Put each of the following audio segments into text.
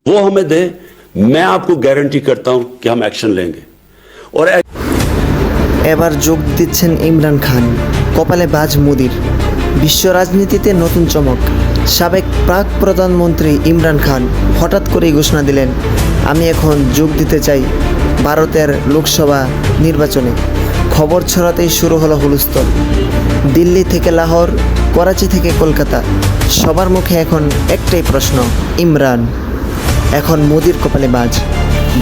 वो हमें दे, मैं आपको गारंटी करता हूं कि हम एक्शन लेंगे। और এবার যোগ দিচ্ছেন ইমরান খান, কপালে বাজ মোদির। বিশ্ব রাজনীতিতে নতুন চমক। সাবেক প্রাক প্রধানমন্ত্রী ইমরান খান হঠাৎ করেই ঘোষণা দিলেন, আমি এখন যোগ দিতে চাই ভারতের লোকসভা নির্বাচনে। খবর ছড়াতেই শুরু হলো হুলস্থল। দিল্লি থেকে লাহোর, করাচি থেকে কলকাতা, সবার মুখে এখন একটাই প্রশ্ন, ইমরান এখন মোদির কপালে বাজ।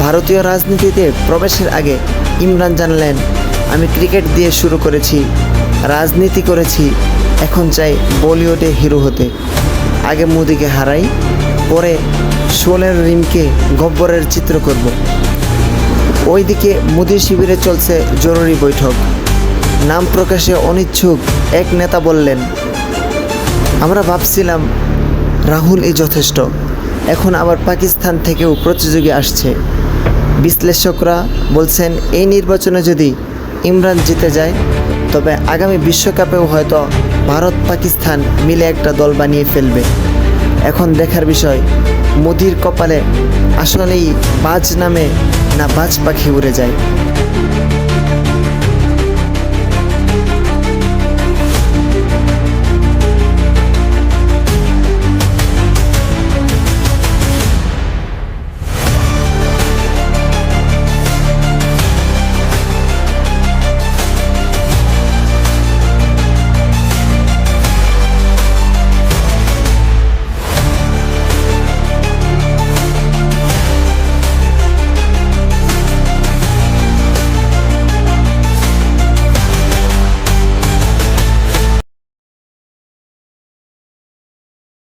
ভারতীয় রাজনীতিতে প্রবেশের আগে ইমরান জানালেন, আমি ক্রিকেট দিয়ে শুরু করেছি, রাজনীতি করেছি, এখন চাই বলিউডে হিরো হতে। আগে মোদিকে হারাই, পরে শোলের রিমকে গব্বরের চিত্র করব। ওইদিকে মোদির শিবিরে চলছে জরুরি বৈঠক। নাম প্রকাশে অনিচ্ছুক এক নেতা বললেন, আমরা ভাবছিলাম রাহুলই যথেষ্ট, এখন আবার পাকিস্তান থেকেও প্রতিযোগী আসছে। বিশ্লেষকরা বলছেন, এই নির্বাচনে যদি ইমরান জিতে যায় তবে আগামী বিশ্বকাপেও হয়তো ভারত পাকিস্তান মিলে একটা দল বানিয়ে ফেলবে। এখন দেখার বিষয়, মোদির কপালে আসলেই বাজ নামে না বাজ পাখি উড়ে যায়।